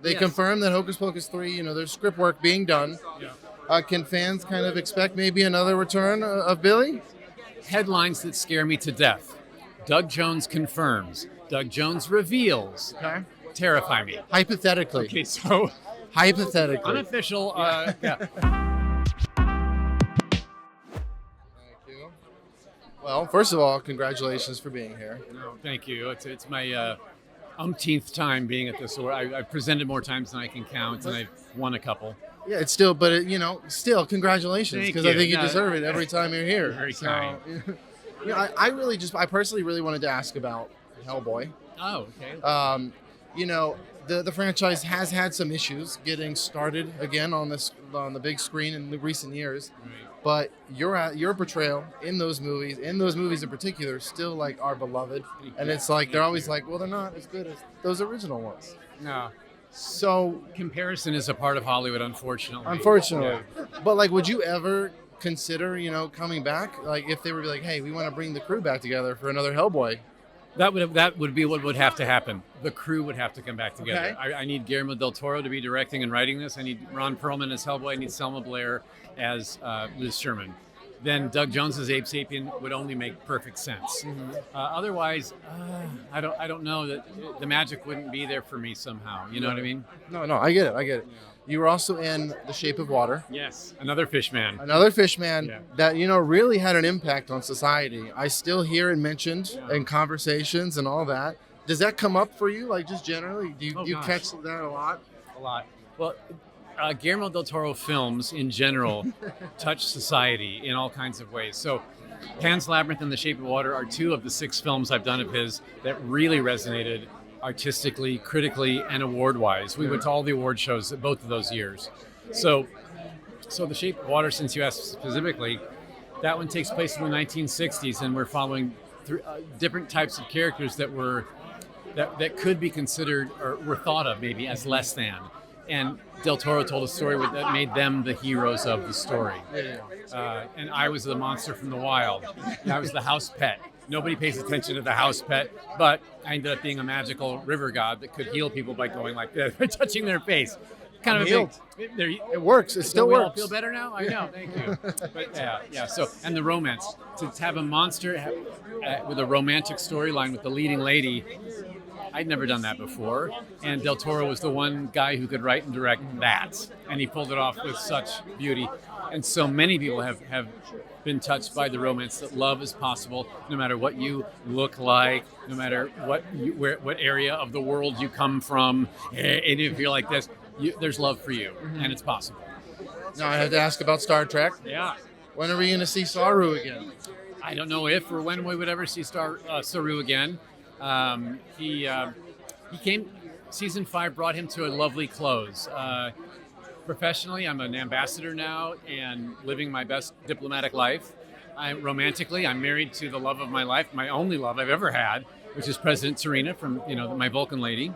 They confirmed that Hocus Pocus 3, there's script work being done. Yeah. Can fans kind of expect maybe another return of Billy? Headlines that scare me to death. Doug Jones confirms. Doug Jones reveals. Okay. Terrify me. Hypothetically. Okay, so Hypothetically. unofficial. Yeah. Thank you. Well, first of all, congratulations for being here. No, thank you. It's my umpteenth time being at this award. I've presented more times than I can count, and I've won a couple. Yeah, it's still, but still, congratulations, Thank because you. I think you No, deserve it every time you're here. Very kind. I personally really wanted to ask about Hellboy. Oh, okay. The franchise has had some issues getting started again on the big screen in the recent years, Right. but your portrayal in those movies in particular, still like are beloved, and it's like they're always like, well, they're not as good as those original ones. No. So Comparison is a part of Hollywood, unfortunately. unfortunately, Yeah. but like, would you ever consider coming back, like if they were like, hey, we want to bring the crew back together for another Hellboy? That would be what would have to happen. The crew would have to come back together. Okay. I need Guillermo del Toro to be directing and writing this. I need Ron Perlman as Hellboy. I need Selma Blair as Liz Sherman. Then Doug Jones's Abe Sapien would only make perfect sense. Mm-hmm. Otherwise, I don't know that the magic wouldn't be there for me somehow. You know what I mean? No, I get it. You were also in The Shape of Water. Yes. Another fish man. Another fish man Yeah. that really had an impact on society. I still hear it mentioned in conversations and all that. Does that come up for you, like just generally? Do you Gosh. catch that a lot? A lot. Well, Guillermo del Toro films in general touch society in all kinds of ways. So Pan's Labyrinth and The Shape of Water are two of the 6 films I've done of his that really resonated artistically, critically, and award-wise. We went to all the award shows at both of those years. So The Shape of Water, since you asked specifically, that one takes place in the 1960s, and we're following different types of characters that could be considered or were thought of maybe as less than. And Del Toro told a story that made them the heroes of the story. And I was the monster from the wild. And I was the house pet. Nobody pays attention to the house pet, but I ended up being a magical river god that could heal people by going like this, by touching their face. Kind of healed. It works. It still we all works. feel better now? I know. Thank you. But yeah. So, and the romance. To have a monster with a romantic storyline with the leading lady, I'd never done that before. And Del Toro was the one guy who could write and direct that. And he pulled it off with such beauty. And so many people have been touched by the romance, that love is possible no matter what you look like, no matter what area of the world you come from. And if you're like this, there's love for you, and it's possible. Now I have to ask about Star Trek. Yeah. When are we going to see Saru again? I don't know if or when we would ever see Saru again. He came, season 5 brought him to a lovely close. Professionally, I'm an ambassador now and living my best diplomatic life. Romantically, I'm married to the love of my life, my only love I've ever had, which is President Serena from my Vulcan lady.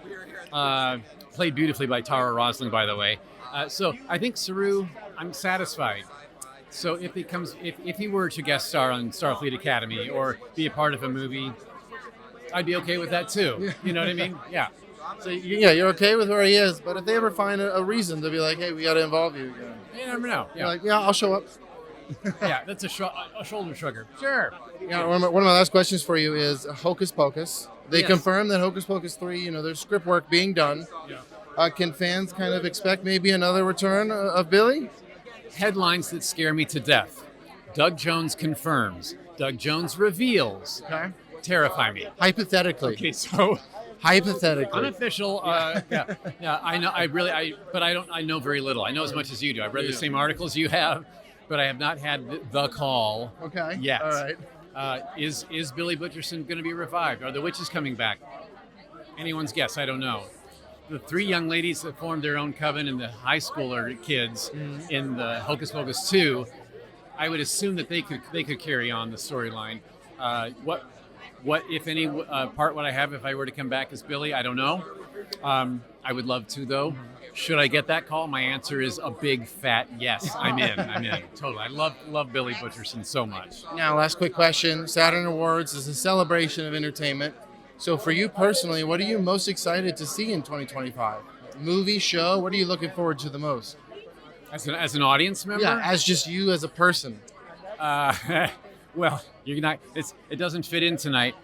Played beautifully by Tara Rosling, by the way. So I think Saru, I'm satisfied. So if he were to guest star on Starfleet Academy or be a part of a movie, I'd be okay with that too. You know what I mean? Yeah. So you're okay with where he is, but if they ever find a reason to be like, hey, we got to involve you again, You never know. you're Yeah. like, yeah, I'll show up. Yeah, that's a shoulder shrugger. Sure. One of my last questions for you is Hocus Pocus. They Yes. confirmed that Hocus Pocus 3, there's script work being done. Yeah. Can fans kind of expect maybe another return of Billy? Headlines that scare me to death. Doug Jones confirms. Doug Jones reveals. Okay. Terrify me. Hypothetically. Okay, so Hypothetically. unofficial. Yeah. I know. I know very little. I know as much as you do. I've read the same articles you have, but I have not had the call Okay. yet. All right. Is Billy Butcherson going to be revived? Are the witches coming back? Anyone's guess. I don't know. The 3 young ladies that formed their own coven and the high schooler kids in the Hocus Pocus 2, I would assume that they could carry on the storyline. What if any part would I have if I were to come back as Billy? I don't know. I would love to though. Should I get that call? My answer is a big fat yes. I'm in. Totally. I love Billy Butcherson so much. Now, last quick question. Saturn Awards is a celebration of entertainment. So for you personally, what are you most excited to see in 2025? movie, show? What are you looking forward to the most? As an audience member? Yeah, as just you as a person. Well, you're not. It doesn't fit in tonight.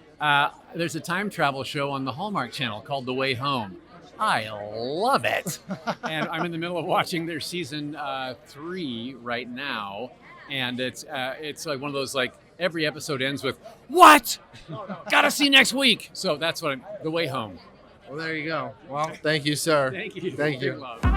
There's a time travel show on the Hallmark Channel called The Way Home. I love it, and I'm in the middle of watching their season 3 right now, and it's like one of those like every episode ends with what? Gotta see next week. So that's what The Way Home. Well, there you go. Well, thank you, sir. Thank you. Thank you. Love.